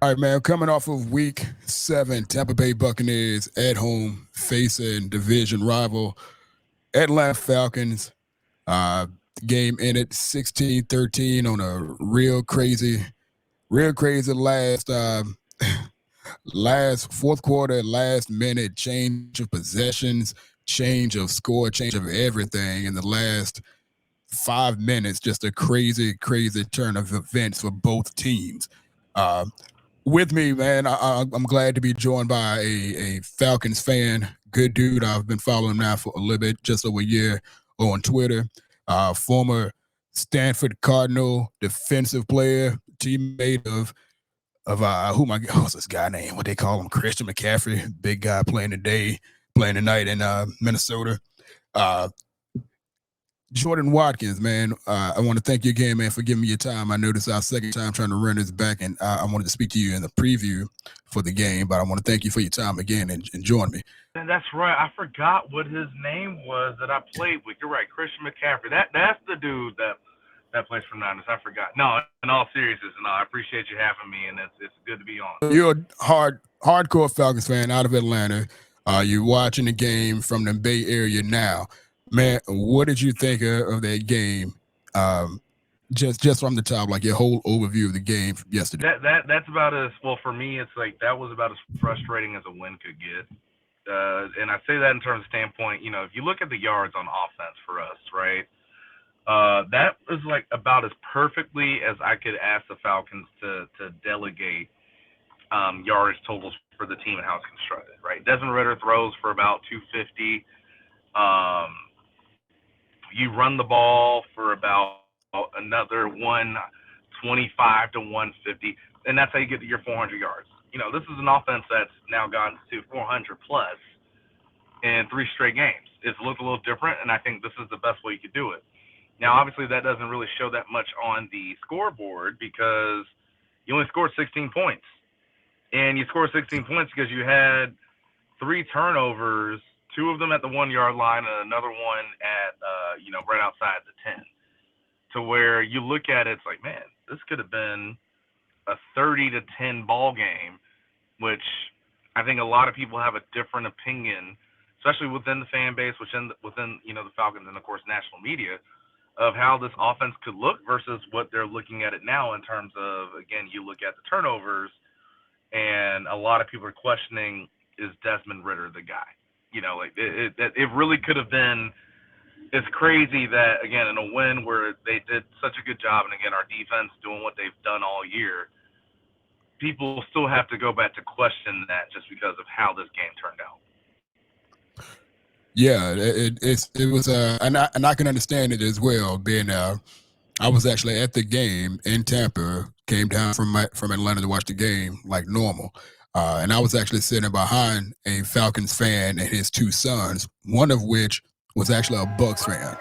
All right, man. Coming off of Week 7, Tampa Bay Buccaneers at home facing division rival Atlanta Falcons. Uh, Game ended 16-13 on a real crazy last fourth quarter, last minute change of possessions, change of score, change of everything in the last 5 minutes. Just a crazy turn of events for both teams. Uh, with me, man, I'm glad to be joined by a Falcons fan, good dude. I've been following him now for a little bit, just over a year on Twitter. Former Stanford Cardinal defensive player, teammate of what's this guy name? What they call him? Christian McCaffrey, big guy playing tonight in Minnesota. Uh, Jordan Watkins, man, I want to thank you again, man, for giving me your time. I know this is our second time trying to run this back, and I wanted to speak to you in the preview for the game, but I want to thank you for your time again and join me. And that's right. I forgot what his name was that I played with. You're right, Christian McCaffrey. That's the dude that plays for Niners. I forgot. No, in all seriousness, I appreciate you having me, and it's good to be on. You're a hardcore Falcons fan out of Atlanta. You're watching the game from the Bay Area now. Man, what did you think of that game? Just from the top, like your whole overview of the game from yesterday. That's about as well for me. It's like that was about as frustrating as a win could get. And I say that in terms of standpoint, if you look at the yards on offense for us, right? That was like about as perfectly as I could ask the Falcons to delegate yardage totals for the team and how it's constructed, right? Desmond Ridder throws for about 250. You run the ball for about another 125 to 150, and that's how you get to your 400 yards. This is an offense that's now gone to 400 plus in 3 straight games. It's looked a little different, and I think this is the best way you could do it. Now, obviously, that doesn't really show that much on the scoreboard because you only scored 16 points. And you scored 16 points because you had 3 turnovers, 2 of them at the 1-yard line and another one at, right outside the 10. To where you look at it, it's like, man, this could have been a 30-10 ball game, which I think a lot of people have a different opinion, especially within the fan base, within the Falcons and, of course, national media, of how this offense could look versus what they're looking at it now in terms of, again, you look at the turnovers, and a lot of people are questioning, is Desmond Ridder the guy? It really could have been. It's crazy that, again, in a win where they did such a good job, and again, our defense doing what they've done all year, people still have to go back to question that just because of how this game turned out. Yeah, it was, and I can understand it as well. Being, I was actually at the game in Tampa, came down from Atlanta to watch the game like normal. And I was actually sitting behind a Falcons fan and his 2 sons, one of which was actually a BUCS fan.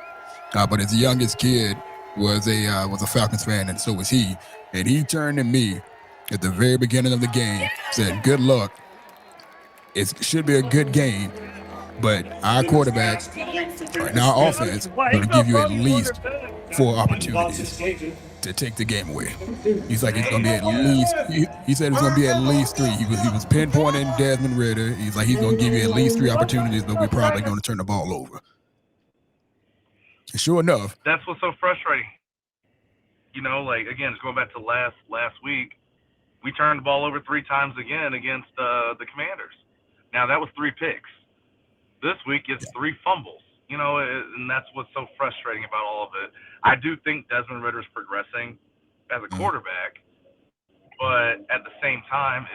But his youngest kid was a Falcons fan, and so was he. And he turned to me at the very beginning of the game, said, "Good luck. It should be a good game, but our quarterback and our offense going to give you at least 4 opportunities to take the game away." He's like, it's going to be at least. He said it's going to be at least 3. He was pinpointing Desmond Ridder. He's like, he's going to give you at least 3 opportunities, but we're probably going to turn the ball over. And sure enough, that's what's so frustrating. Again, just going back to last week, we turned the ball over 3 times again against the Commanders. Now that was 3 picks. This week it's 3 fumbles. And that's what's so frustrating about all of it. I do think Desmond Ridder's progressing as a quarterback, but at the same time,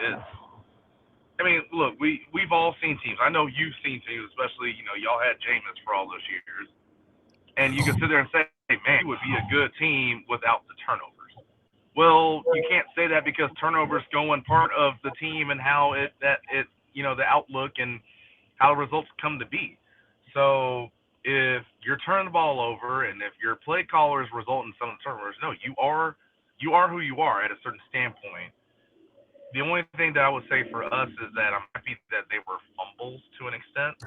look, we've all seen teams. I know you've seen teams, especially, y'all had Jameis for all those years. And you can sit there and say, hey, man, it would be a good team without the turnovers. Well, you can't say that because turnovers go in part of the team and how the outlook and how the results come to be. So if you're turning the ball over and if your play callers result in some turnovers, no, you are who you are at a certain standpoint. The only thing that I would say for us is that I'm happy that they were fumbles to an extent.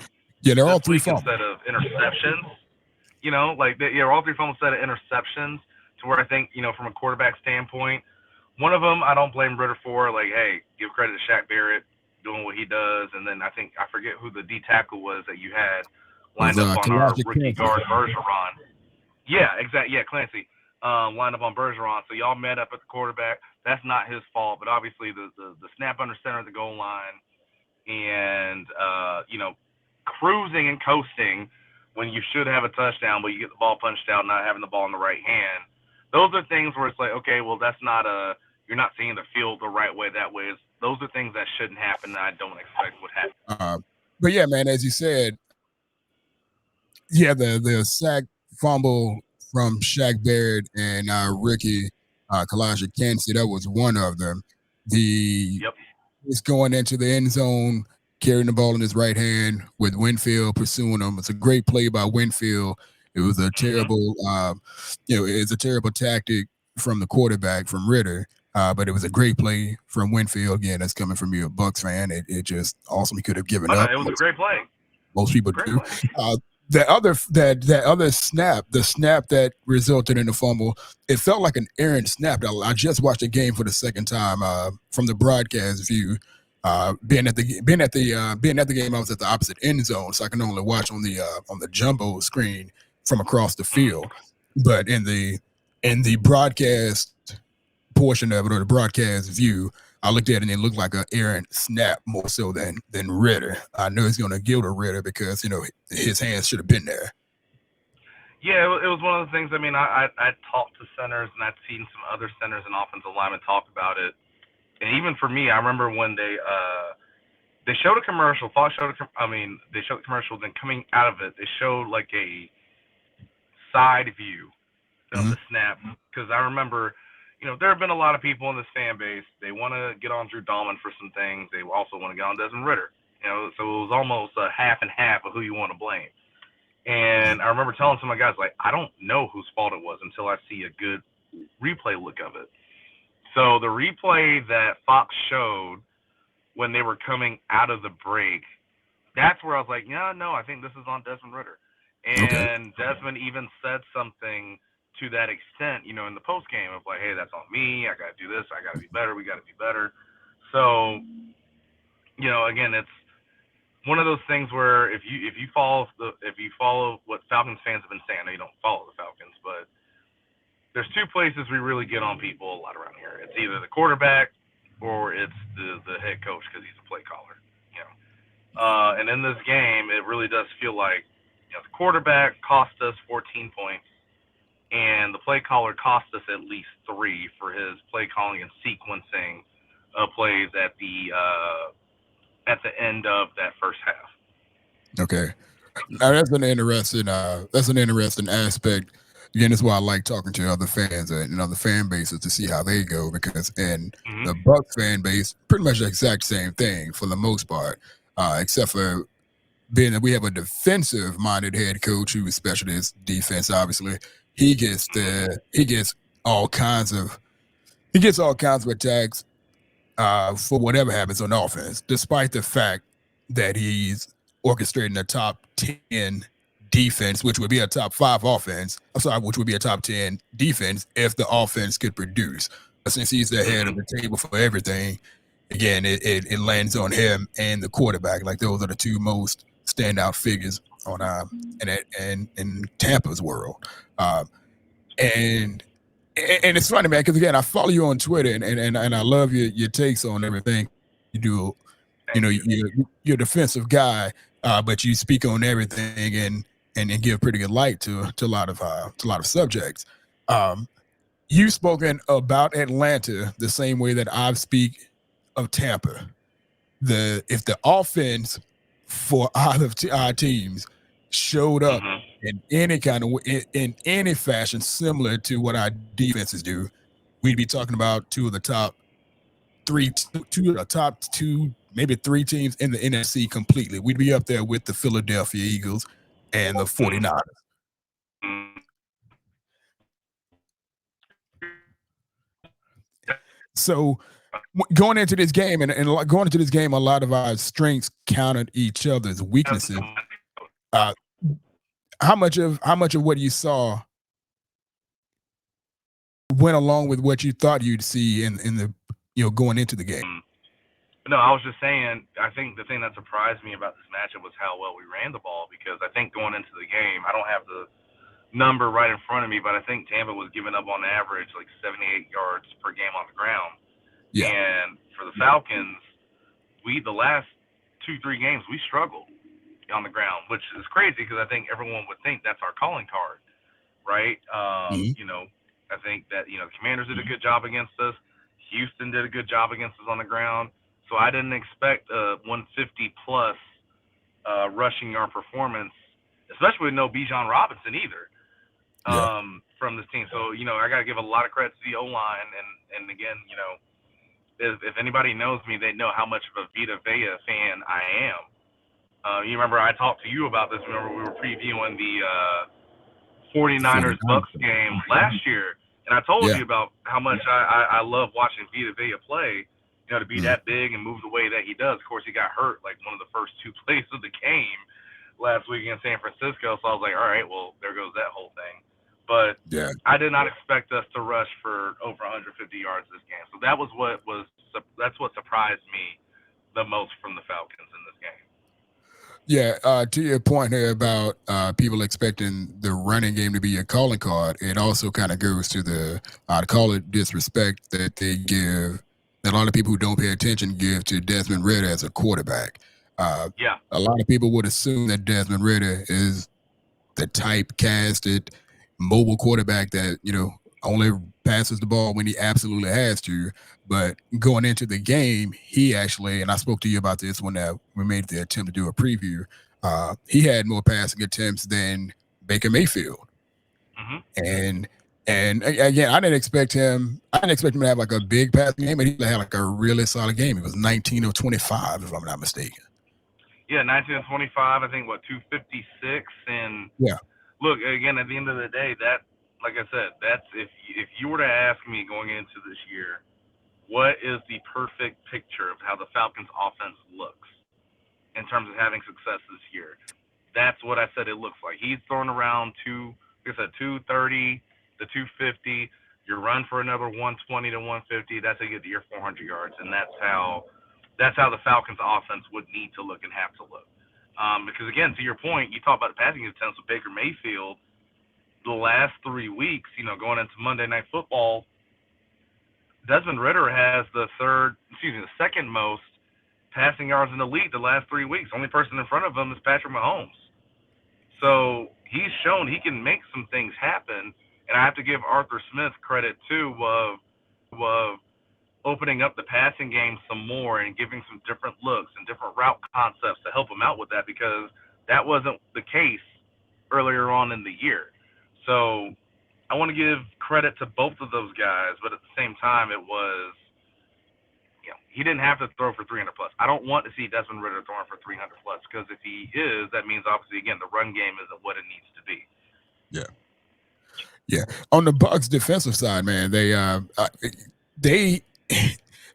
Yeah, they're all 3 fumbles. Instead of interceptions. All 3 fumbles instead of interceptions, to where I think, from a quarterback standpoint, One of them I don't blame Ritter for. Like, hey, give credit to Shaq Barrett doing what he does, and then I forget who the D tackle was that you had It was lined up on our Kalashik rookie Kansas. guard Bergeron. Yeah, exactly. Yeah, Clancy lined up on Bergeron. So y'all met up at the quarterback. That's not his fault, but obviously the snap under center at the goal line and cruising and coasting when you should have a touchdown, but you get the ball punched out, not having the ball in the right hand. Those are things where it's like, okay, well, that's not you're not seeing the field the right way. That way, those are things that shouldn't happen. That I don't expect would happen. But yeah, man, as you said, yeah, the sack fumble from Shaq Barrett and Ricky Kalashik Kansas, that was one of them. The Yep. He's going into the end zone, carrying the ball in his right hand with Winfield pursuing him. It's a great play by Winfield. It was a terrible, it's a terrible tactic from the quarterback, from Ritter. But it was a great play from Winfield. Again, that's coming from you, a Bucs fan. It just awesome. He could have given up. It was a great play. Most people do. That other snap, the snap that resulted in the fumble, it felt like an errant snap. I just watched the game for the second time from the broadcast view. Being at the game, I was at the opposite end zone, so I can only watch on the jumbo screen from across the field. But in the broadcast portion of it, or the broadcast view, I looked at it and it looked like an errant snap more so than Ritter. I know he's going to guilt a Ritter because, his hands should have been there. Yeah, it was one of the things. I mean, I talked to centers and I'd seen some other centers and offensive linemen talk about it. And even for me, I remember when they showed a commercial. They showed the commercial. Then coming out of it, they showed like a side view of the snap. Because I remember, there have been a lot of people in this fan base. They want to get on Drew Dalman for some things. They also want to get on Desmond Ritter. So it was almost a half and half of who you want to blame. And I remember telling some of my guys, like, I don't know whose fault it was until I see a good replay look of it. So the replay that Fox showed when they were coming out of the break, that's where I was like, yeah, no, I think this is on Desmond Ritter. And Desmond even said something to that extent, in the post game of like, hey, that's on me. I got to do this. I got to be better. We got to be better. So, again, it's one of those things where if you follow what Falcons fans have been saying, I know you don't follow the Falcons, but there's two places we really get on people a lot around here. It's either the quarterback or it's the head coach because he's a play caller. And in this game, it really does feel like the quarterback cost us 14 points, and the play caller cost us at least 3 for his play calling and sequencing of plays at the end of that first half. Okay, now that's an interesting aspect. Again, that's why I like talking to other fans and other fan bases to see how they go, because in the Bucs fan base, pretty much the exact same thing for the most part, except for being that we have a defensive-minded head coach who specializes defense. Obviously, he gets all kinds of attacks for whatever happens on offense, despite the fact that he's orchestrating a top 10 defense, which would be a top 5 offense. Which would be a top 10 defense if the offense could produce. But since he's the head of the table for everything, again, it lands on him and the quarterback. Like, those are the two most standout figures on in Tampa's world. And it's funny, man, because again, I follow you on Twitter and I love your takes on everything you do. You're a defensive guy, but you speak on everything and give pretty good light to a lot of subjects. You've spoken about Atlanta the same way that I speak of Tampa. If the offense for our teams showed up in any kind of in any fashion similar to what our defenses do, we'd be talking about two of the top two, maybe 3 teams in the NFC completely. We'd be up there with the Philadelphia Eagles and the 49ers. So going into this game, and going into this game, a lot of our strengths countered each other's weaknesses. How much of what you saw went along with what you thought you'd see in the going into the game. No, I was just saying, I think the thing that surprised me about this matchup was how well we ran the ball, because I think going into the game, I don't have the number right in front of me, but I think Tampa was giving up on average like 78 yards per game on the ground. Yeah. And for the Falcons, the last 2-3 games, we struggled on the ground, which is crazy because I think everyone would think that's our calling card, right? I think that, the Commanders did a good job against us. Houston did a good job against us on the ground. So I didn't expect a 150-plus rushing yard performance, especially with no Bijan Robinson either, from this team. So, I got to give a lot of credit to the O-line. And again, if anybody knows me, they know how much of a Vita Vea fan I am. You remember I talked to you about this. Remember we were previewing the 49ers Bucks game last year, and I told you about how much I love watching Vita Vea play. To be that big and move the way that he does. Of course, he got hurt like one of the first 2 plays of the game last week in San Francisco. So I was like, all right, well, there goes that whole thing. But I did not expect us to rush for over 150 yards this game. So that's what surprised me the most from the Falcons in this game. Yeah, to your point here about people expecting the running game to be a calling card, it also kind of goes to the call it disrespect that they give. That a lot of people who don't pay attention give to Desmond Ridder as a quarterback. A lot of people would assume that Desmond Ridder is the typecasted mobile quarterback that, only passes the ball when he absolutely has to. But going into the game, he actually, and I spoke to you about this when we made the attempt to do a preview, he had more passing attempts than Baker Mayfield. Mm-hmm. And again, I didn't expect him to have like a big passing game, but he had like a really solid game. It was 19 of 25, if I'm not mistaken. Yeah, 19 of 25. I think 256. And look, again, at the end of the day, that, like I said, that's if you were to ask me going into this year, what is the perfect picture of how the Falcons offense looks in terms of having success this year? That's what I said it looks like. He's throwing around 230 to 250. You run for another 120 to 150. That's how you get to your 400 yards, and that's how the Falcons offense would need to look and have to look. Because again, to your point, you talk about the passing attempts with Baker Mayfield. The last 3 weeks, going into Monday Night Football, Desmond Ridder has the second most passing yards in the league the last 3 weeks. Only person in front of him is Patrick Mahomes. So he's shown he can make some things happen. And I have to give Arthur Smith credit, too, of opening up the passing game some more and giving some different looks and different route concepts to help him out with that, because that wasn't the case earlier on in the year. So I want to give credit to both of those guys, but at the same time, it was, he didn't have to throw for 300-plus. I don't want to see Desmond Ridder throwing for 300-plus, because if he is, that means, obviously, again, the run game isn't what it needs to be. Yeah. On the Bucs defensive side, man, they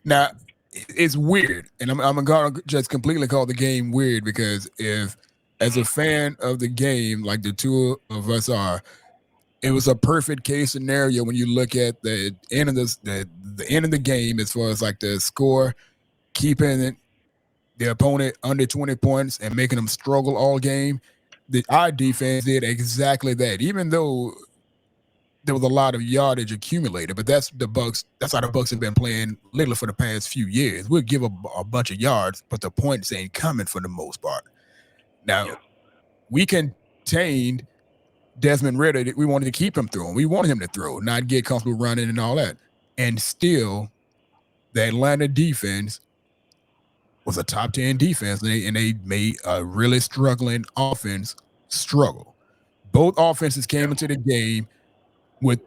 now it's weird, and I'm gonna just completely call the game weird, because if, as a fan of the game, like the two of us are, it was a perfect case scenario when you look at the end of the end of the game, as far as like the score, keeping the opponent under 20 points and making them struggle all game. Our defense did exactly that, even though there was a lot of yardage accumulated, but that's the Bucs. That's how the Bucs have been playing literally for the past few years. We'll give a bunch of yards, but the points ain't coming for the most part. Now, we contained Desmond Ridder. We wanted to keep him throwing. We wanted him to throw, not get comfortable running and all that. And still, the Atlanta defense was a top 10 defense, and they made a really struggling offense struggle. Both offenses came into the game with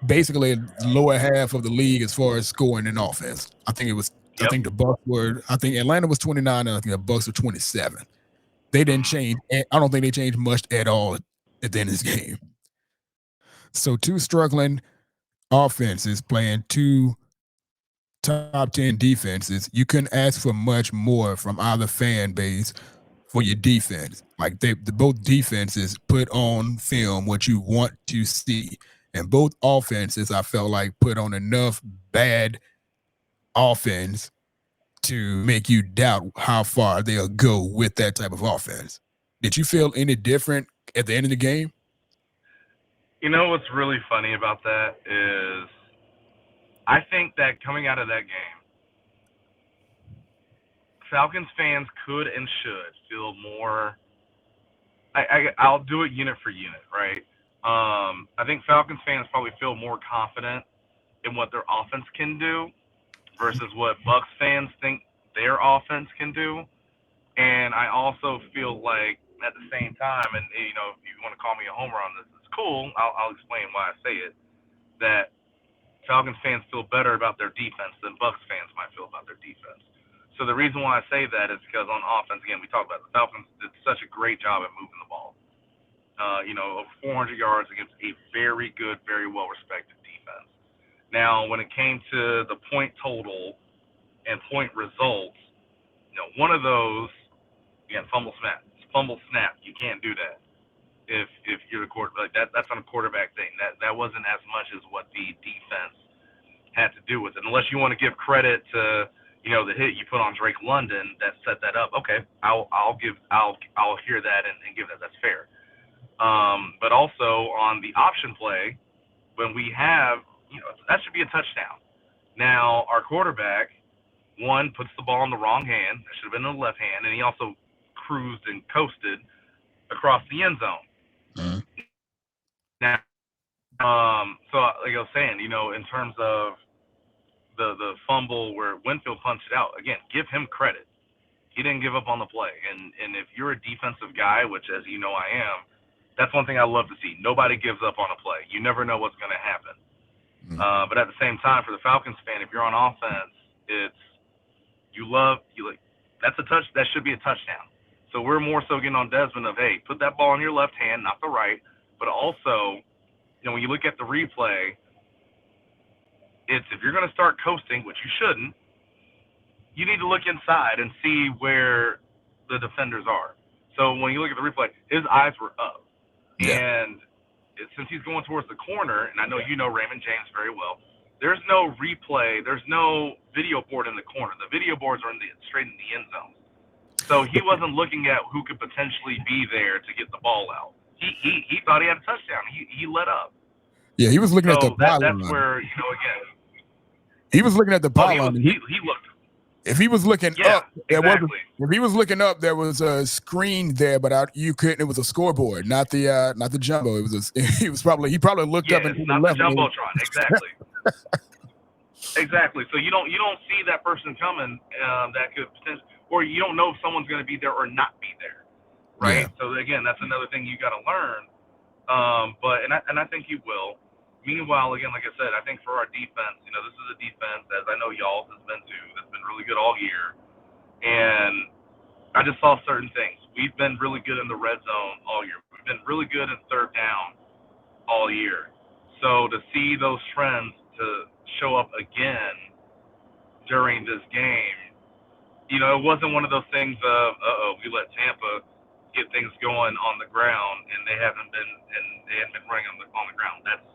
basically the lower half of the league as far as scoring in offense. I think the Bucs were, I think Atlanta was 29, and I think the Bucs were 27. They didn't change. I don't think they changed much at all at the end of this game. So two struggling offenses playing two top 10 defenses. You couldn't ask for much more from either fan base for your defense. Like both defenses put on film what you want to see. And both offenses, I felt like, put on enough bad offense to make you doubt how far they'll go with that type of offense. Did you feel any different at the end of the game? You know what's really funny about that is I think that coming out of that game, Falcons fans could and should feel more. I'll do it unit for unit, right? I think Falcons fans probably feel more confident in what their offense can do versus what Bucks fans think their offense can do. And I also feel like at the same time, and you know, if you want to call me a homer on this, it's cool. I'll explain why I say it. That Falcons fans feel better about their defense than Bucks fans might feel about their defense. So the reason why I say that is because on offense, again, we talked about the Falcons did such a great job at moving the ball. You know, over 400 yards against a very good, very well-respected defense. Now, when it came to the point total and point results, you know, one of those, again, fumble snap. You can't do that if you're the quarterback. That's on a quarterback thing. That wasn't as much as what the defense had to do with it. Unless you want to give credit to, you know, the hit you put on Drake London that set that up. Okay, I'll hear that and give that. That's fair. But also on the option play, when we have, you know, that should be a touchdown. Now our quarterback, one, puts the ball in the wrong hand. That should have been in the left hand, and he also cruised and coasted across the end zone. Mm-hmm. Now, so like I was saying, you know, in terms of the fumble where Winfield punched it out, again, give him credit. He didn't give up on the play. And if you're a defensive guy, which as you know I am, that's one thing I love to see. Nobody gives up on a play. You never know what's going to happen. Mm-hmm. But at the same time, for the Falcons fan, if you're on offense, that's a touch. That should be a touchdown. So we're more so getting on Desmond of, hey, put that ball in your left hand, not the right. But also, you know, when you look at the replay, it's if you're going to start coasting, which you shouldn't, you need to look inside and see where the defenders are. So when you look at the replay, his eyes were up. Yeah. And since he's going towards the corner, and I know you know Raymond James very well, there's no replay. There's no video board in the corner. The video boards are straight in the end zone. So he wasn't looking at who could potentially be there to get the ball out. He thought he had a touchdown. He let up. Yeah, he was looking at the pylon. That's where, you know, again. He was looking at the pylon. He looked. If he was looking up, exactly. If he was looking up, there was a screen there, but you couldn't. It was a scoreboard, not the jumbo. It was he probably looked up and it's not the jumbotron. Exactly. Exactly. So you don't see that person coming that could potentially, or you don't know if someone's going to be there or not be there, right? Yeah. So again, that's another thing you got to learn. But I think you will. Meanwhile, again, like I said, I think for our defense, you know, this is a defense, as I know y'all has been too, that's been really good all year. And I just saw certain things. We've been really good in the red zone all year. We've been really good in third down all year. So to see those trends to show up again during this game, you know, it wasn't one of those things of, we let Tampa get things going on the ground and they haven't been running on the ground. That's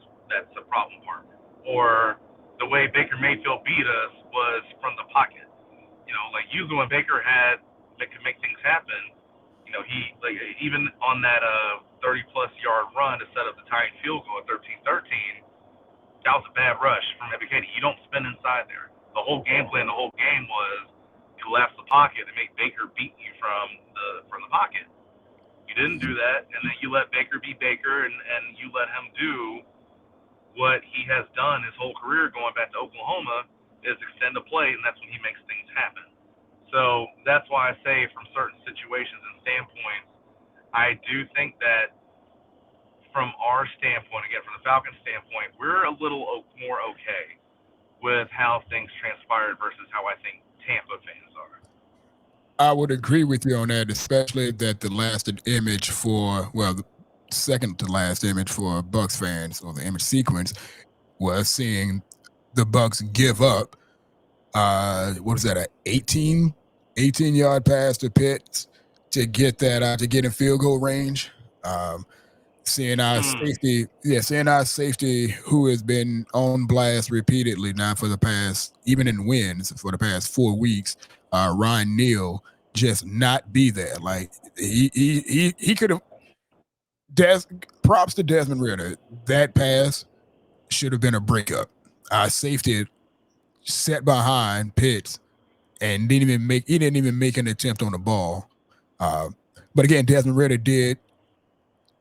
a problem part. Or the way Baker Mayfield beat us was from the pocket. You know, like usually when Baker could make things happen, you know, he like even on that 30-plus yard run to set up the tying field goal at 13-13, that was a bad rush from Ebiketie. You don't spin inside there. The whole game plan, the whole game was collapse the pocket and make Baker beat you from the pocket. You didn't do that, and then you let Baker be Baker, and you let him do what he has done his whole career going back to Oklahoma is extend the play, and that's when he makes things happen. So that's why I say from certain situations and standpoints, I do think that from our standpoint, again, from the Falcons standpoint, we're a little more okay with how things transpired versus how I think Tampa fans are. I would agree with you on that, especially that the lasting image the second to last image for Bucs fans, or the image sequence, was seeing the Bucs give up what is that, an 18-yard pass to Pitts to get that to get in field goal range. seeing our safety who has been on blast repeatedly now for the past, even in wins for the past 4 weeks, Ryan Neal just not be there. Like he could have. Props to Desmond Ritter. That pass should have been a breakup. Our safety sat behind Pitts and didn't even make an attempt on the ball. But again, Desmond Ritter did.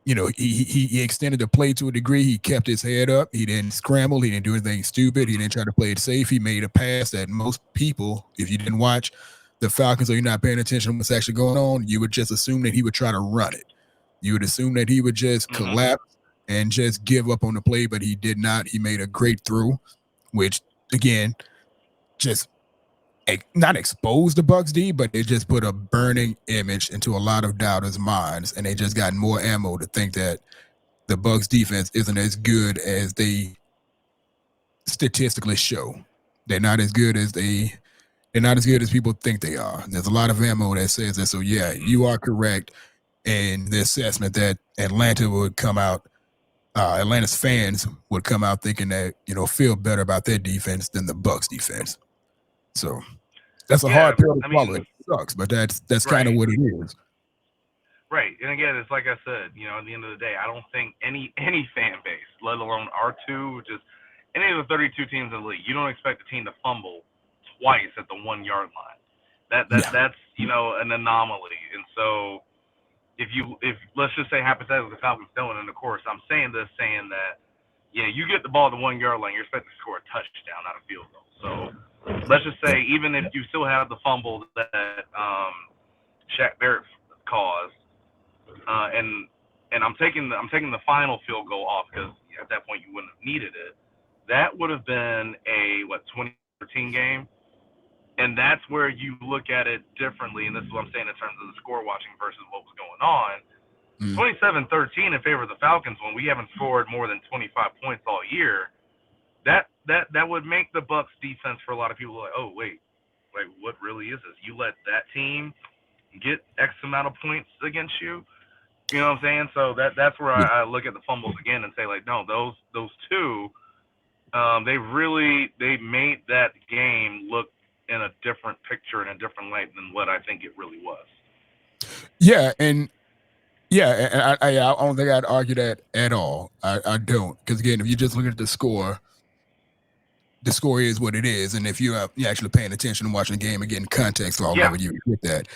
He extended the play to a degree. He kept his head up. He didn't scramble. He didn't do anything stupid. He didn't try to play it safe. He made a pass that most people, if you didn't watch the Falcons or you're not paying attention to what's actually going on, you would just assume that he would try to run it. You would assume that he would just collapse and just give up on the play, but he did not. He made a great throw, which, again, just not exposed the Bucs D, but it just put a burning image into a lot of doubters' minds, and they just got more ammo to think that the Bucs defense isn't as good as they statistically show. They're not as good as people think they are. There's a lot of ammo that says that. So yeah, you are correct in the assessment that Atlanta's fans would come out thinking that, feel better about their defense than the Bucs defense. So that's a hard pill to swallow. It sucks, but that's kind of what it is. Right. And again, it's like I said, at the end of the day, I don't think any fan base, let alone our two, just any of the 32 teams in the league, you don't expect a team to fumble twice at the 1 yard line. That's an anomaly. And so if let's just say hypothetically the Falcons don't, and of course I'm saying that you get the ball at the 1 yard line, you're expected to score a touchdown, not a field goal. So let's just say even if you still have the fumble that Shaq Barrett caused, and I'm taking the final field goal off because at that point you wouldn't have needed it. That would have been a 2013 game. And that's where you look at it differently, and this is what I'm saying in terms of the score watching versus what was going on. 27-13 in favor of the Falcons when we haven't scored more than 25 points all year. That would make the Bucs defense for a lot of people like, oh wait, what really is this? You let that team get X amount of points against you. You know what I'm saying? So that's where I look at the fumbles again and say like, no, those two, they made that game look in a different picture, in a different light than what I think it really was. And I don't think I'd argue that at all. I don't, because again, if you just look at the score is what it is, and if you're actually paying attention and watching the game and getting context for all of it, you get that.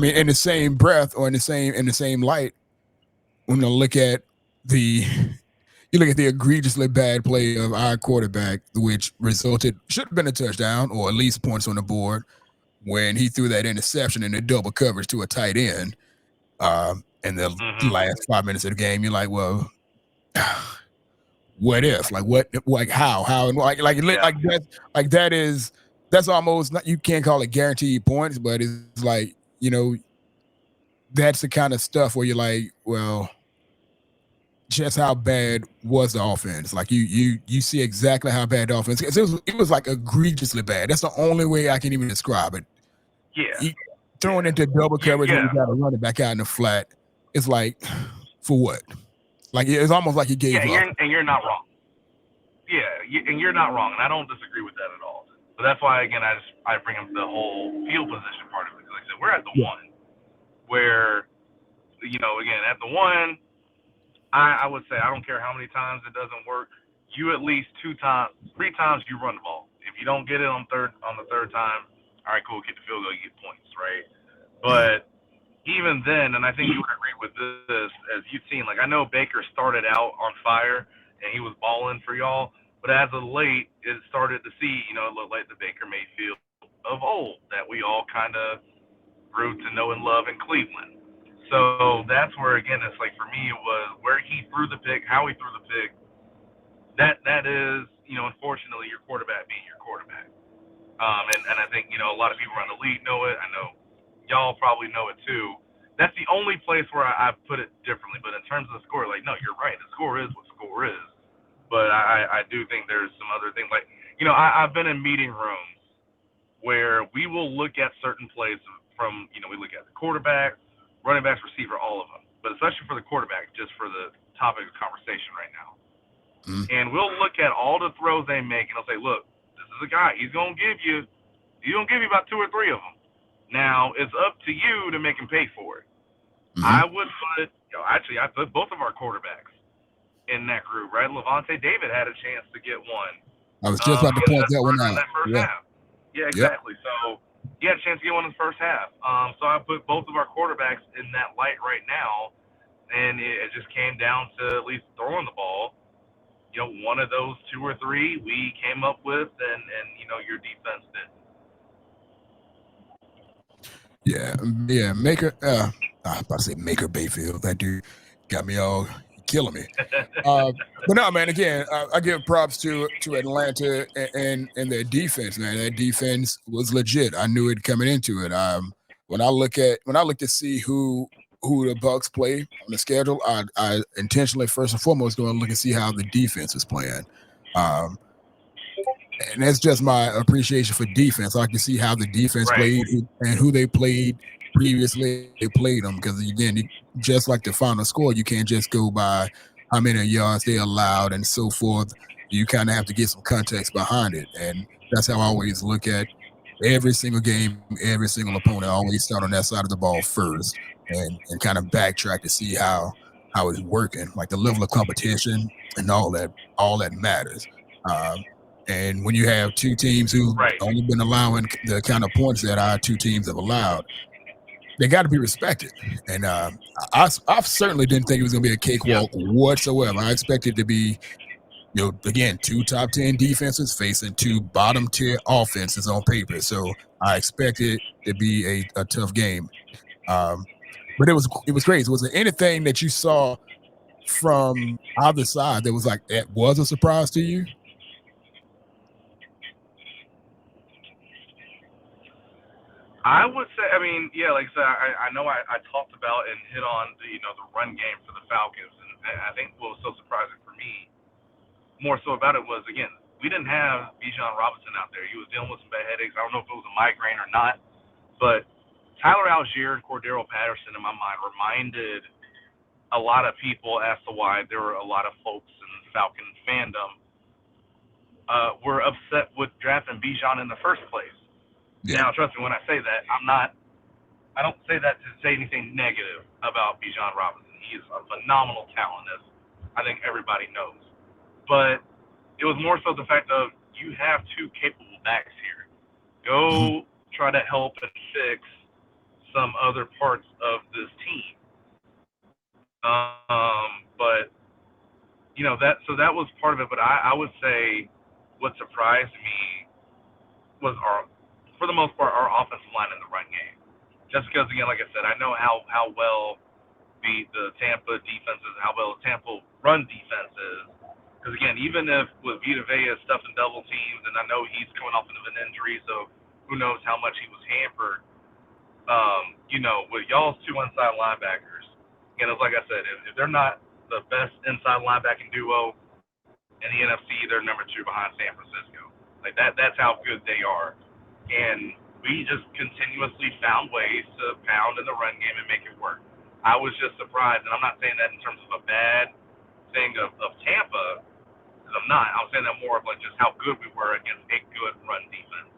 In the same breath or in the same light, when you look at the egregiously bad play of our quarterback, which should have been a touchdown or at least points on the board when he threw that interception in the double coverage to a tight end in the last 5 minutes of the game. You're like, well, what if? How? And that's almost not, you can't call it guaranteed points, but it's like, that's the kind of stuff where you're like, well, just how bad was the offense? Like you see exactly how bad the offense is. It was like egregiously bad. That's the only way I can even describe it. Yeah. Throwing into double coverage when you got to run it back out in the flat. It's like, for what? Like it's almost like he gave up. And you're not wrong. Yeah, and you're not wrong, and I don't disagree with that at all. But that's why again I bring up the whole field position part of it. Like I said, we're at the one where again at the one. I would say I don't care how many times it doesn't work. You at least 3 times you run the ball. If you don't get it on the third time, all right, cool, get the field goal, you get points, right? But even then, and I think you would agree with this, as you've seen, like I know Baker started out on fire and he was balling for y'all, but as of late, it started to see, it looked like the Baker Mayfield of old that we all kind of grew to know and love in Cleveland. So that's where, again, it's like for me, it was where he threw the pick, how he threw the pick. That is, unfortunately, your quarterback being your quarterback. And I think, a lot of people around the league know it. I know y'all probably know it too. That's the only place where I put it differently. But in terms of the score, like, no, you're right. The score is what score is. But I do think there's some other things. Like, I've been in meeting rooms where we will look at certain plays from, we look at the quarterback, running backs, receiver, all of them. but especially for the quarterback, just for the topic of conversation right now. Mm-hmm. And we'll look at all the throws they make, and I'll say, look, this is a guy. He's gonna give you about 2 or 3 of them. Now it's up to you to make him pay for it. Mm-hmm. I would put, I put both of our quarterbacks in that group, right? Levante David had a chance to get one. I was just about to point that one out. That first half. Yeah, exactly. Yep. So he had a chance to get one in the first half. So I put both of our quarterbacks in that light right now, and it just came down to at least throwing the ball. One of those 2 or 3 we came up with, and your defense did. Yeah. Maker. I was about to say Maker Bayfield. That dude got me all killing me. But no, man. Again, I give props to Atlanta and their defense, man. That defense was legit. I knew it coming into it. When I look to see who the Bucs play on the schedule, I intentionally first and foremost going to look and see how the defense is playing. And that's just my appreciation for defense. I can see how the defense played and who they played previously. They played them because, again, just like the final score, you can't just go by how many yards they allowed and so forth. You kind of have to get some context behind it. And that's how I always look at every single game, every single opponent. I always start on that side of the ball first and kind of backtrack to see how it's working, like the level of competition and all that matters. And when you have 2 teams who've only been allowing the kind of points that our 2 teams have allowed, they got to be respected. And I certainly didn't think it was going to be a cakewalk whatsoever. I expected it to be, again, 2 top 10 defenses facing 2 bottom tier offenses on paper. So I expected it to be a tough game. But it was crazy. Was there anything that you saw from either side that was that was a surprise to you? I would say, like I said, I know I talked about and hit on the run game for the Falcons, and I think what was so surprising for me, more so about it was, again, we didn't have Bijan Robinson out there. He was dealing with some bad headaches. I don't know if it was a migraine or not, but Tyler Algier and Cordero Patterson, in my mind, reminded a lot of people as to why there were a lot of folks in Falcon fandom were upset with drafting Bijan in the first place. Yeah. Now, trust me, when I say that, I don't say that to say anything negative about Bijan Robinson. He is a phenomenal talent, as I think everybody knows. But it was more so the fact of you have 2 capable backs here. Go try to help and fix some other parts of this team. But that was part of it. But I would say what surprised me was for the most part, our offensive line in the run game. Just because, again, like I said, I know how well the Tampa defense is, how well the Tampa run defense is. Because, again, even if with Vita Vea stuffed in double teams, and I know he's coming off of an injury, so who knows how much he was hampered, with y'all's 2 inside linebackers, it's like I said, if they're not the best inside linebacking duo in the NFC, they're number 2 behind San Francisco. That's how good they are. And we just continuously found ways to pound in the run game and make it work. I was just surprised, and I'm not saying that in terms of a bad thing of Tampa, because I'm not. I was saying that more of just how good we were against a good run defense.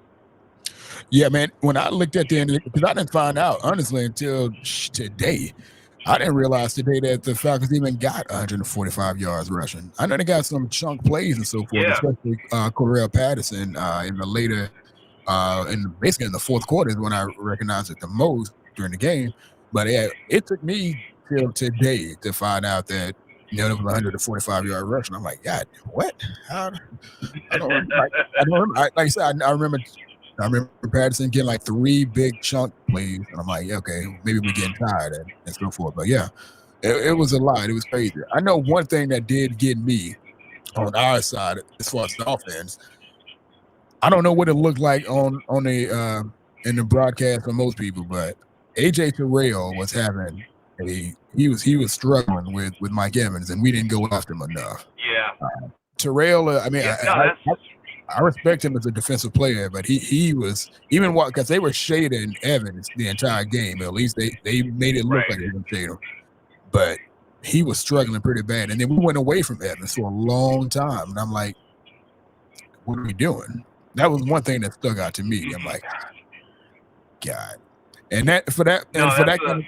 Yeah, man. When I looked at the end, because I didn't find out, honestly, until today. I didn't realize today that the Falcons even got 145 yards rushing. I know they got some chunk plays and so forth, especially Cordero Patterson in the later basically in the fourth quarter is when I recognized it the most during the game. But it took me till today to find out that it was 145-yard rush, and I'm like, God, what? I don't remember. Like I said, I remember Patterson getting 3 big chunk plays, and I'm like, okay, maybe we're getting tired and so forth. But yeah, it was a lot. It was crazy. I know one thing that did get me on our side as far as the offense. I don't know what it looked like on the in the broadcast for most people, but AJ Terrell was having he was struggling with Mike Evans, and we didn't go after him enough. Yeah, Terrell. I respect him as a defensive player, but he was even because they were shading Evans the entire game. At least they made it look like they were shading him. but he was struggling pretty bad. And then we went away from Evans for a long time. And I'm like, what are we doing? That was one thing that stuck out to me. I'm like, God. And that for that No, and for that kind of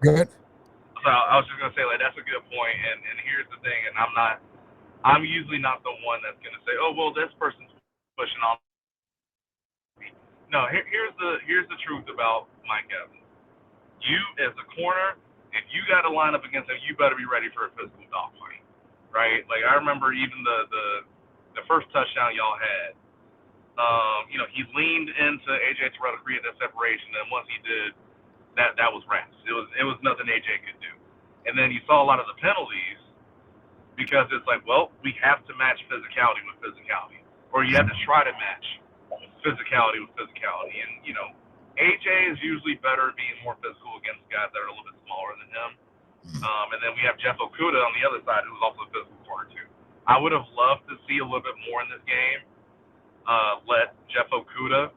good. So I was just gonna say, like, that's a good point. And here's the thing, and I'm usually not the one that's gonna say, oh well, this person's pushing on me. No, here's the truth about Mike Evans. You as a corner, if you got to line up against him, you better be ready for a physical dogfight, right? Like I remember even the first touchdown y'all had. He leaned into AJ Terrell to create that separation, and once he did, that was wraps. It was nothing AJ could do. And then you saw a lot of the penalties because it's like, well, we have to match physicality with physicality, or you have to try to match physicality with physicality. And AJ is usually better at being more physical against guys that are a little bit smaller than him. And then we have Jeff Okudah on the other side, who's also a physical corner too. I would have loved to see a little bit more in this game. Let Jeff Okudah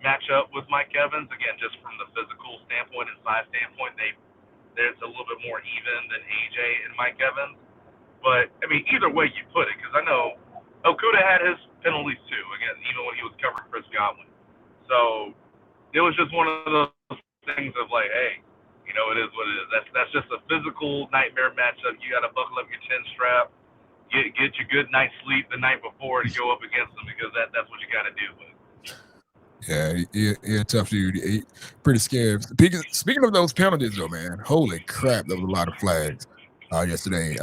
match up with Mike Evans again, just from the physical standpoint and size standpoint. There's a little bit more even than AJ and Mike Evans. But I mean, either way you put it, because I know Okudah had his penalties too. Again, even when he was covering Chris Godwin. So it was just one of those things of like, hey, it is what it is. That's just a physical nightmare matchup. You got to buckle up your chin strap, get your good night's sleep the night before to go up against them, because that's what you got to deal with. Yeah, tough dude. Pretty scared. Speaking of those penalties, though, man, holy crap, there was a lot of flags yesterday.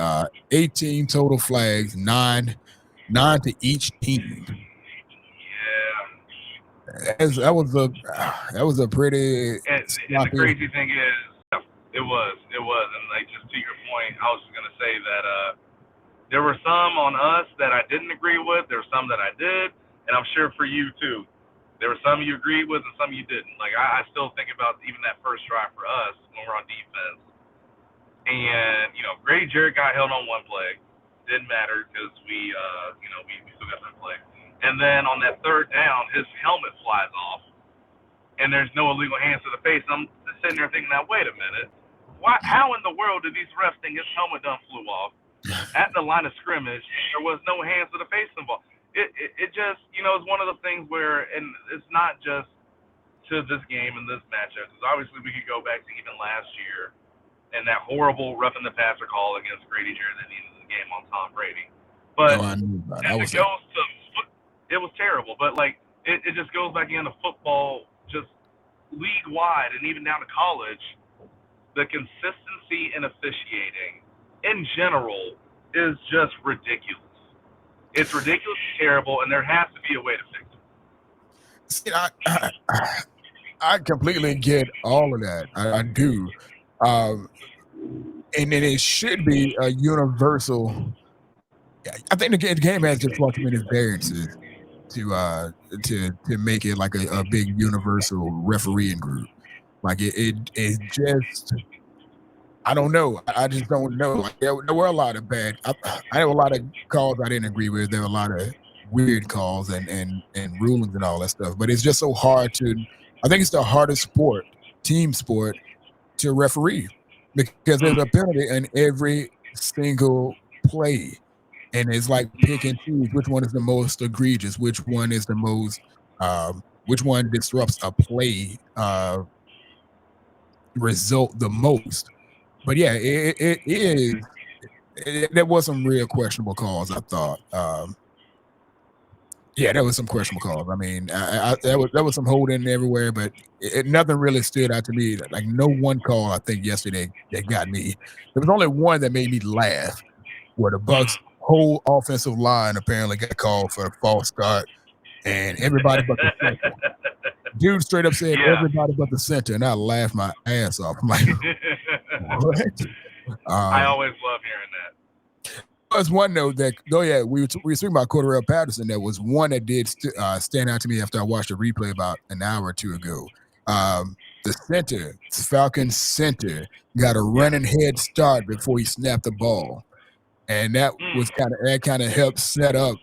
18 total flags, nine to each team. Yeah, that was a pretty. And the crazy thing is, it was, and like just to your point, I was just gonna say that there were some on us that I didn't agree with. There were some that I did, and I'm sure for you too. There were some you agreed with and some you didn't. Like I still think about even that first drive for us when we're on defense. And Grady Jarrett got held on one play. Didn't matter because we still got that play. And then on that third down, his helmet flies off, and there's no illegal hands to the face. I'm just sitting there thinking, now wait a minute, how in the world did these refs think his helmet done flew off at the line of scrimmage? There was no hands to the face involved. It just, it's one of the things where, and it's not just to this game and this matchup, because obviously we could go back to even last year and that horrible roughing the passer call against Grady Jarrett at the end of the game on Tom Brady. But it was terrible. But like it just goes back into football, just league wide and even down to college. The consistency in officiating in general is just ridiculous. It's ridiculously terrible, and there has to be a way to fix it. See, I completely get all of that. I do. And then it should be a universal. I think the game has just far too many variances to make it like a big universal refereeing group. Like it just. I don't know. I just don't know. Like there were a lot of bad. I have a lot of calls I didn't agree with. There were a lot of weird calls and rulings and all that stuff. But it's just so hard to. I think it's the hardest team sport, to referee, because there's a penalty in every single play, and it's like pick and choose which one is the most egregious, which one is the most, which one disrupts a play result the most. But yeah, it is. There was some real questionable calls, I thought. Yeah, there was some questionable calls. I mean, there was some holding everywhere, but nothing really stood out to me. Like no one call, I think, yesterday that got me. There was only one that made me laugh, where the Bucs' whole offensive line apparently got called for a false start, and everybody but the center. Dude straight up said everybody but the center, and I laughed my ass off. I'm like, what? I always love hearing that. There's one note that, we were speaking about Cordarrelle Patterson. There was one that did stand out to me after I watched the replay about an hour or two ago. The Falcons center, got a running head start before he snapped the ball, and that was kind of helped set up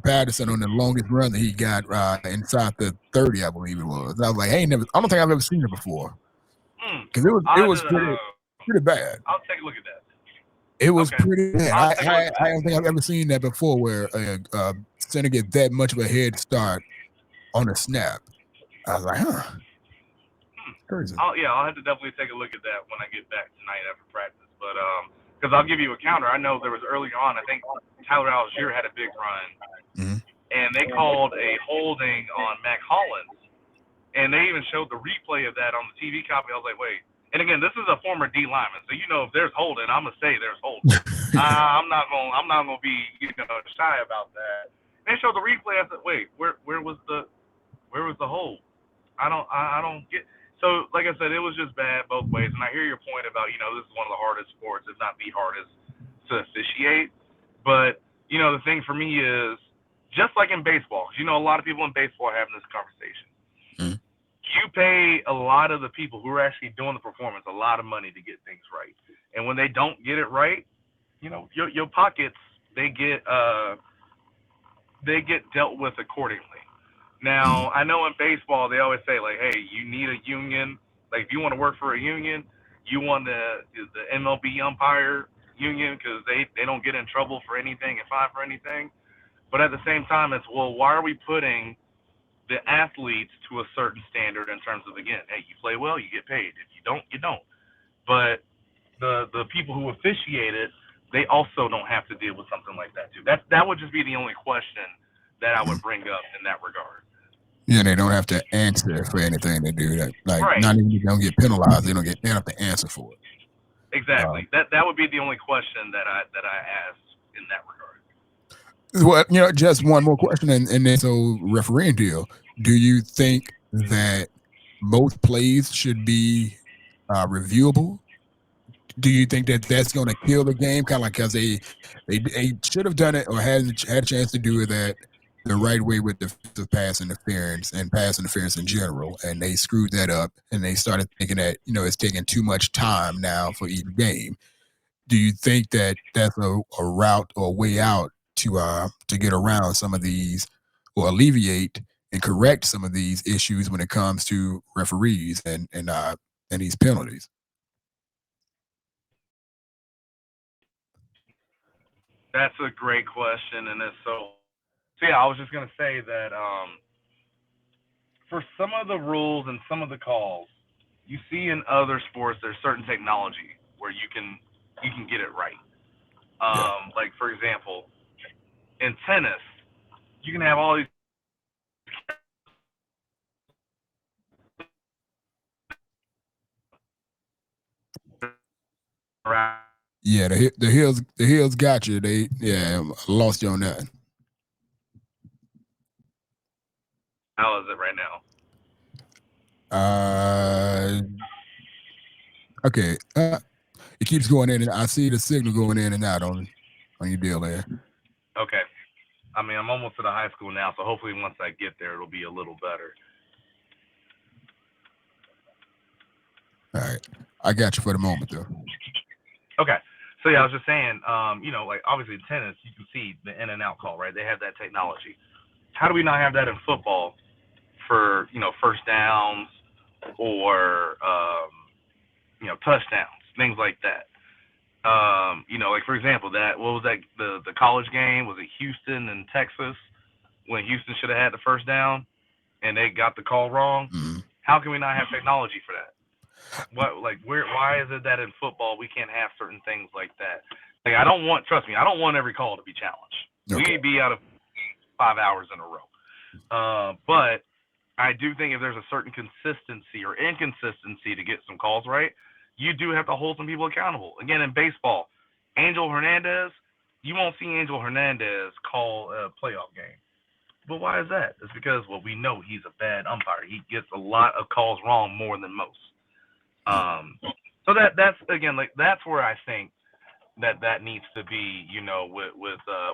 Patterson on the longest run that he got inside the 30, I believe it was. I was like, hey, I don't think I've ever seen it before, because it was pretty. pretty bad. I'll take a look at that. It was Okay. pretty bad. I don't think I've ever seen that before, where a center get that much of a head start on a snap. I was like, huh. Crazy. I'll have to definitely take a look at that when I get back tonight after practice. But because I'll give you a counter. I know there was earlier on. I think Tyler Algier had a big run, and they called a holding on Mac Hollins, and they even showed the replay of that on the TV copy. I was like, wait. And again, this is a former D lineman, so if there's holding, I'm gonna say there's holding. I'm not gonna be shy about that. They showed the replay. I said, wait, where was the hold? I don't get. So, like I said, it was just bad both ways. And I hear your point about, this is one of the hardest sports, if not the hardest, to officiate. But, the thing for me is, just like in baseball, because, a lot of people in baseball are having this conversation. You pay a lot of the people who are actually doing the performance a lot of money to get things right. And when they don't get it right, your pockets, they get dealt with accordingly. Now, I know in baseball they always say, like, hey, you need a union. Like, if you want to work for a union, you want the MLB umpire union because they don't get in trouble for anything and fined for anything. But at the same time, it's, well, why are we putting the athletes to a certain standard in terms of, again, hey, you play well, you get paid. If you don't, you don't. But the people who officiate it, they also don't have to deal with something like that, too. That would just be the only question that I would bring up in that regard. Yeah, they don't have to answer for anything they do. That, like, right. Not even they don't get penalized. They don't have to answer for it. Exactly. That would be the only question that I asked in that regard. Well, just one more question, and then so refereeing deal. Do you think that both plays should be reviewable? Do you think that that's going to kill the game? Kind of like because they should have done it or had a chance to do that the right way with defensive pass interference and pass interference in general, and they screwed that up, and they started thinking that it's taking too much time now for each game. Do you think that that's a route or a way out to get around some of these or alleviate and correct some of these issues when it comes to referees and these penalties? That's a great question, and it's so yeah, I was just going to say that for some of the rules and some of the calls, you see in other sports there's certain technology where you can get it right. Like, for example, in tennis, you can have all these around. Yeah, the hills got you. They lost you on that. How is it right now? Okay. It keeps going in, and I see the signal going in and out on your deal there. Okay. I mean, I'm almost at a high school now, so hopefully once I get there, it'll be a little better. All right. I got you for the moment, though. Okay. So, yeah, I was just saying, like, obviously in tennis, you can see the in and out call, right? They have that technology. How do we not have that in football for, first downs or, touchdowns, things like that? Like, for example, what was that, the college game? Was it Houston and Texas when Houston should have had the first down and they got the call wrong? Mm-hmm. How can we not have technology for that? Why is it that in football we can't have certain things like that? Like, trust me, I don't want every call to be challenged. Okay. We need to be out of 5 hours in a row. But I do think if there's a certain consistency or inconsistency to get some calls right, you do have to hold some people accountable. Again, in baseball, Angel Hernandez, you won't see Angel Hernandez call a playoff game. But why is that? It's because, we know he's a bad umpire. He gets a lot of calls wrong more than most. So that's again, like, that's where I think that needs to be, with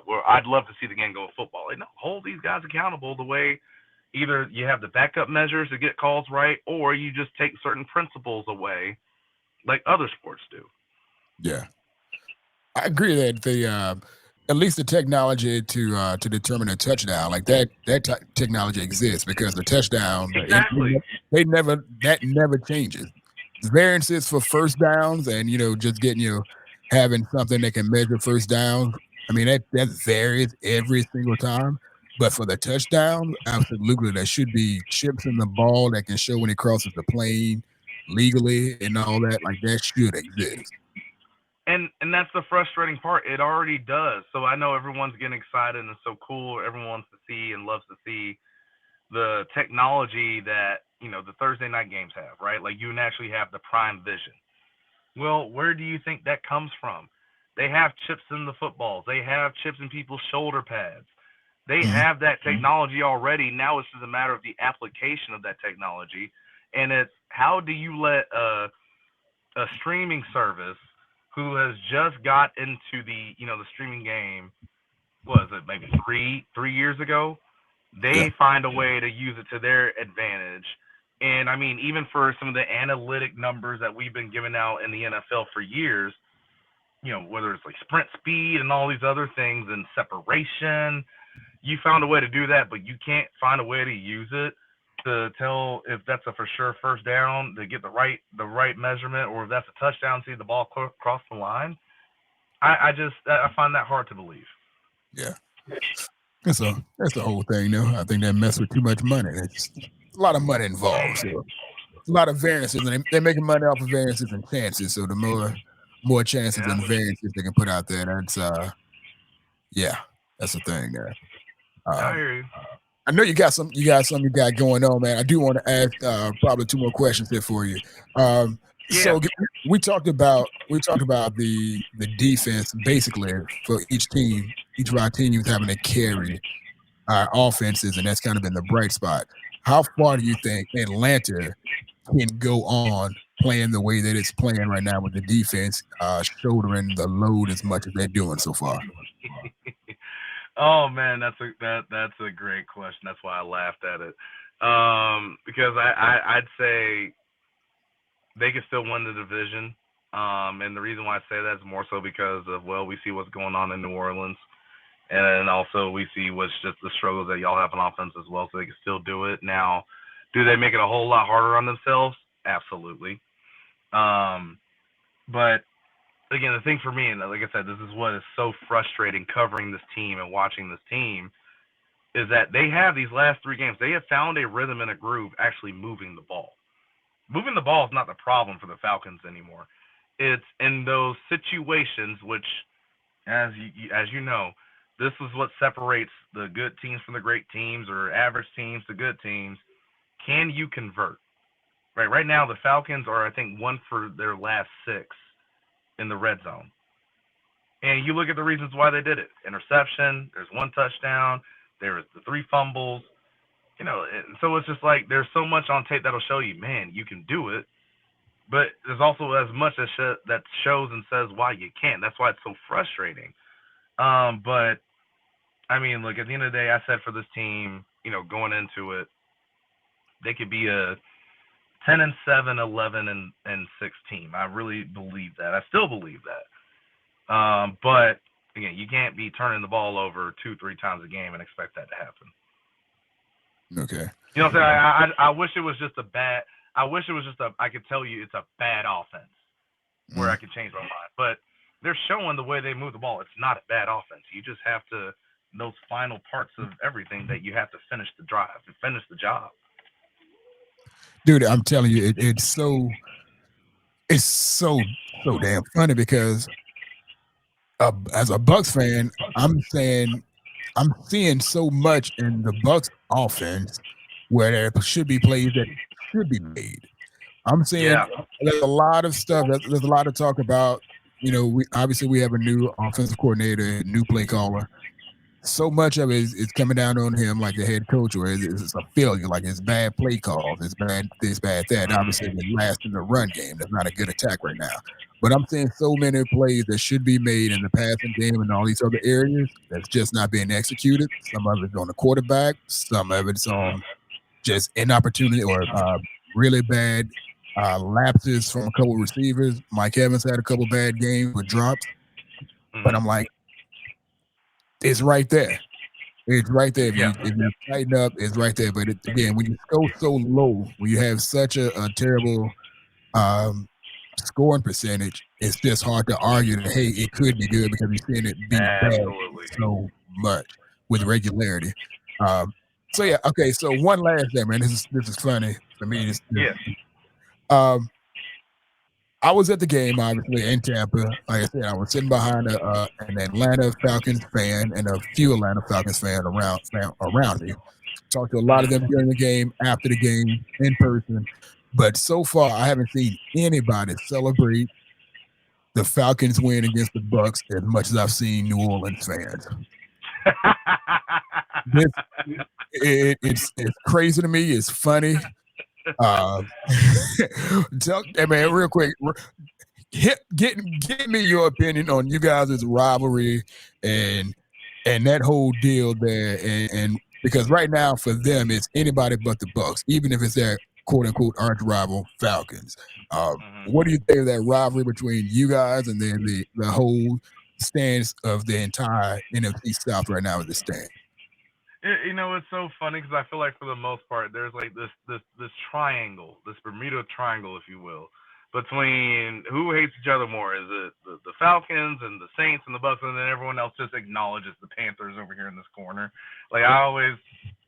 where I'd love to see the game go with football. Like, no, hold these guys accountable the way either you have the backup measures to get calls right, or you just take certain principles away like other sports do. Yeah. I agree that at least the technology to determine a touchdown, like that technology exists, because the touchdown, exactly. that never changes. variances for first downs and just getting having something that can measure first downs. I mean that varies every single time. But for the touchdowns, absolutely, there should be chips in the ball that can show when it crosses the plane legally and all that. Like that should exist. And that's the frustrating part. It already does. So I know everyone's getting excited and it's so cool. Everyone wants to see and loves to see the technology that the Thursday night games have, right? Like you actually have the prime vision. Well, where do you think that comes from? They have chips in the footballs. They have chips in people's shoulder pads. They have that technology already. Now it's just a matter of the application of that technology. And it's how do you let a streaming service who has just got into the the streaming game, what is it, maybe three years ago, they find a way to use it to their advantage. And I mean, even for some of the analytic numbers that we've been giving out in the NFL for years, whether it's like sprint speed and all these other things and separation, you found a way to do that, but you can't find a way to use it to tell if that's a for sure first down, to get the right measurement, or if that's a touchdown, see the ball cross the line. I find that hard to believe. Yeah, that's the whole thing. I think that mess with too much money. It's a lot of money involved. So a lot of variances, and they're making money off of variances and chances. So the more chances and variances they can put out there, that's that's the thing there. I hear you. I know you got something you got going on, man. I do want to ask probably two more questions here for you. So we talked about the defense basically for each team. Each of our teams having to carry our offenses, and that's kind of been the bright spot. How far do you think Atlanta can go on playing the way that it's playing right now with the defense shouldering the load as much as they're doing so far? Oh man, that's a great question. That's why I laughed at it. Because I'd say they could still win the division. And the reason why I say that is more so because of we see what's going on in New Orleans, and also we see what's just the struggles that y'all have on offense as well. So they can still do it. Now, do they make it a whole lot harder on themselves? Absolutely. But again, the thing for me, and like I said, this is what is so frustrating covering this team and watching this team, is that they have these last three games. They have found a rhythm and a groove actually moving the ball. Moving the ball is not the problem for the Falcons anymore. It's in those situations which, as you know, this is what separates the good teams from the great teams, or average teams to good teams. Can you convert? Right now, the Falcons are, I think, 1 for their last 6 in the red zone. And you look at the reasons why they did it. Interception, there's 1 touchdown, there's the 3 fumbles. So it's just like there's so much on tape that'll show you, man, you can do it. But there's also as much that shows and says why you can't. That's why it's so frustrating. But, I mean, look, at the end of the day, I said for this team, going into it, they could be a 10-7, 11-6 team. I really believe that. I still believe that. But again, you can't be turning the ball over 2-3 times a game and expect that to happen. Okay. You know what I'm saying? I wish it was just I could tell you it's a bad offense where I could change my mind. But they're showing the way they move the ball. It's not a bad offense. You just have to, those final parts of everything, that you have to finish the drive and finish the job. Dude, I'm telling you, it's so damn funny because as a Bucs fan, I'm seeing so much in the Bucs offense where there should be plays that should be made. I'm seeing there's a lot of stuff. There's a lot of talk about. We have a new offensive coordinator, new play caller. So much of it is coming down on him, like the head coach, or it's a failure, like it's bad play calls, it's bad this, bad that. Obviously, the last in the run game, that's not a good attack right now. But I'm seeing so many plays that should be made in the passing game and all these other areas that's just not being executed. Some of it's on the quarterback, some of it's on just inopportunity or really bad lapses from a couple of receivers. Mike Evans had a couple bad games with drops, but I'm like, it's right there. It's right there. If you tighten up, it's right there. But again, when you go so low, when you have such a terrible scoring percentage, it's just hard to argue that, hey, it could be good because we've seen it be bad Absolutely. so much with regularity. So yeah, okay. So one last thing, man. This is funny for me. Yes. I was at the game, obviously, in Tampa. Like I said, I was sitting behind an Atlanta Falcons fan and a few Atlanta Falcons fans around me. Talked to a lot of them during the game, after the game, in person. But so far, I haven't seen anybody celebrate the Falcons win against the BUCS as much as I've seen New Orleans fans. It's crazy to me. It's funny. Hey man, real quick, get me your opinion on you guys' rivalry and that whole deal there, and because right now for them it's anybody but the BUCS, even if it's their quote unquote arch rival Falcons. What do you think of that rivalry between you guys and then the whole stance of the entire NFC South right now with the stand? It's so funny because I feel like for the most part, there's like this triangle, this Bermuda Triangle, if you will, between who hates each other more. Is it the Falcons and the Saints and the Bucks, and then everyone else just acknowledges the Panthers over here in this corner? Like I always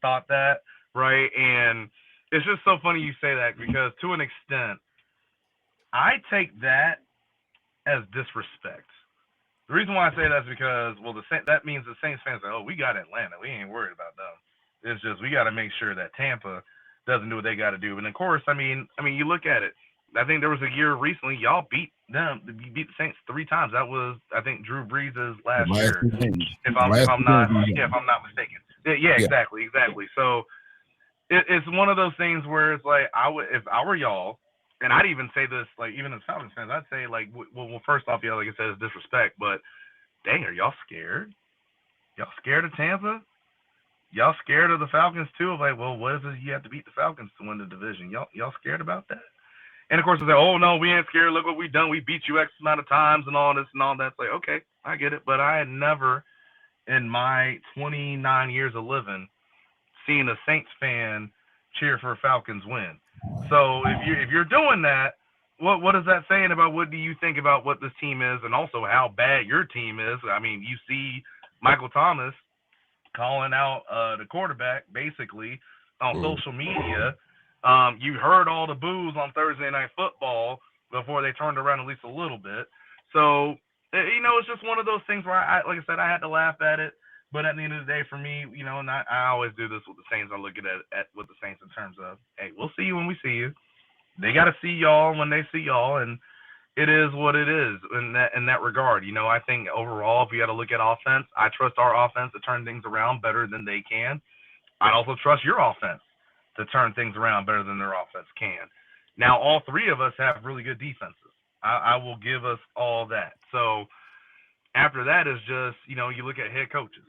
thought that, right? And it's just so funny you say that because to an extent, I take that as disrespect. The reason why I say that is because, well, that means the Saints fans are, oh, we got Atlanta. We ain't worried about them. It's just we got to make sure that Tampa doesn't do what they got to do. And of course, I mean, you look at it. I think there was a year recently y'all beat them. You beat the Saints 3 times. That was, I think, Drew Brees' last year, if I'm not mistaken. Yeah, exactly. So it's one of those things where it's like if I were y'all. And I'd even say this, like, even as Falcons fans, I'd say, like, well, first off, yeah, like I said, it's disrespect, but dang, are y'all scared? Y'all scared of Tampa? Y'all scared of the Falcons, too? Like, well, what is it you have to beat the Falcons to win the division? Y'all scared about that? And, of course, they say, oh, no, we ain't scared. Look what we done. We beat you X amount of times and all this and all that. It's like, okay, I get it. But I had never, in my 29 years of living, seen a Saints fan cheer for a Falcons win. So if you're doing that, what is that saying about what do you think about what this team is and also how bad your team is? I mean, you see Michael Thomas calling out the quarterback basically on social media. You heard all the boos on Thursday Night Football before they turned around at least a little bit. So, it's just one of those things where like I said, I had to laugh at it. But at the end of the day, for me, and I always do this with the Saints. I look at with the Saints in terms of, hey, we'll see you when we see you. They got to see y'all when they see y'all, and it is what it is in that regard. I think overall, if you got to look at offense, I trust our offense to turn things around better than they can. I also trust your offense to turn things around better than their offense can. Now, all three of us have really good defenses. I will give us all that. So after that is just, you look at head coaches.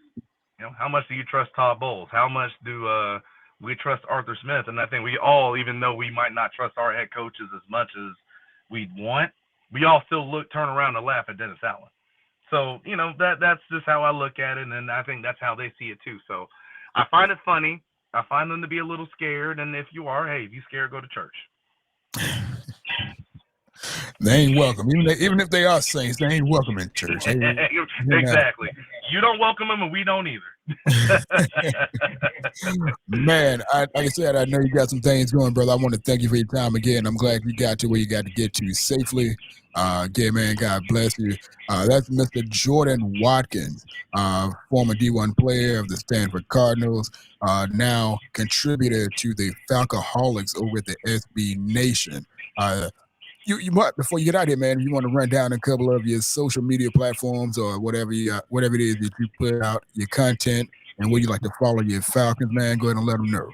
How much do you trust Todd Bowles? How much do we trust Arthur Smith? And I think we all, even though we might not trust our head coaches as much as we'd want, we all still turn around and laugh at Dennis Allen. So, that's just how I look at it, and I think that's how they see it too. So I find it funny. I find them to be a little scared, and if you are, hey, if you're scared, go to church. They ain't welcome. Even if they are Saints, they ain't welcome in church. Exactly. You don't welcome them, and we don't either. Man, like I said, I know you got some things going, brother. I want to thank you for your time again. I'm glad you got to where you got to get to safely. Again, man, God bless you. That's Mr. Jordan Watkins, former D1 player of the Stanford Cardinals, now contributor to the Falcoholics over at the SBNation. You might, before you get out here, man, if you want to run down a couple of your social media platforms or whatever it is that you put out, your content, and where you like to follow your Falcons, man, go ahead and let them know.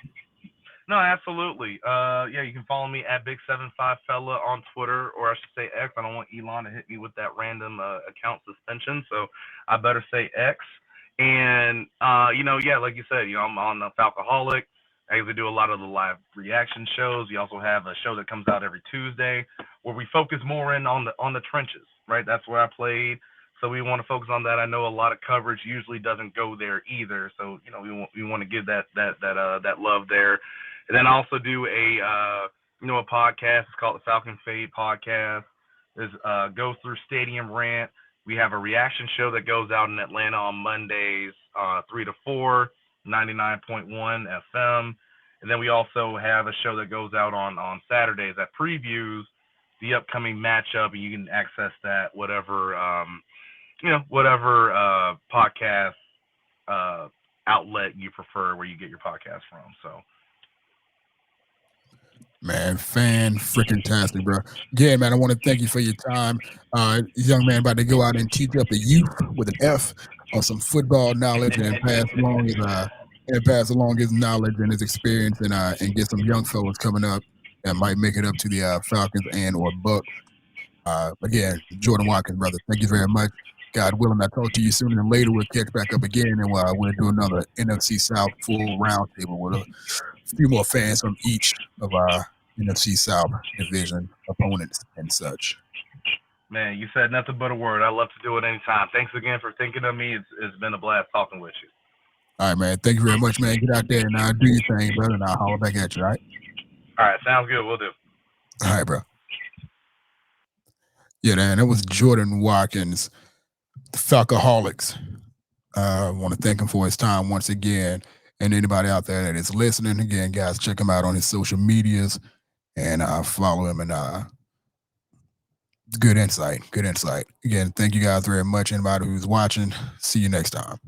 No, absolutely. You can follow me at Big75Fella on Twitter, or I should say X. I don't want Elon to hit me with that random account suspension, so I better say X. And, like you said, I'm on the Falcoholic. I usually do a lot of the live reaction shows. We also have a show that comes out every Tuesday where we focus more in on the trenches, right? That's where I played. So we want to focus on that. I know a lot of coverage usually doesn't go there either. So, we want to give that love there. And then I also do a a podcast. It's called the Falcon Fade Podcast. It goes through Stadium Rant. We have a reaction show that goes out in Atlanta on Mondays, 3 to 4, 99.1 FM. And then we also have a show that goes out on Saturdays that previews the upcoming matchup, and you can access that whatever podcast outlet you prefer, where you get your podcast from. So, Man, freaking-tastic, bro. Yeah, man, I want to thank you for your time. Young man about to go out and teach up the youth with an F on some football knowledge and pass along his knowledge and his experience and get some young fellas coming up that might make it up to the Falcons and or Bucks. Again, Jordan Watkins, brother, thank you very much. God willing, I'll talk to you sooner than later. We'll catch back up again, and we'll do another NFC South full roundtable with a few more fans from each of our NFC South division opponents and such. Man, you said nothing but a word. I love to do it anytime. Thanks again for thinking of me. It's been a blast talking with you. All right, man. Thank you very much, man. Get out there and do your thing, brother, and I'll holler back at you, all right? All right, sounds good. We'll do. All right, bro. Yeah, man, that was Jordan Watkins, the Falcoholics. I want to thank him for his time once again. And anybody out there that is listening, again, guys, check him out on his social medias and follow him. And good insight. Again, thank you guys very much. Anybody who's watching, see you next time.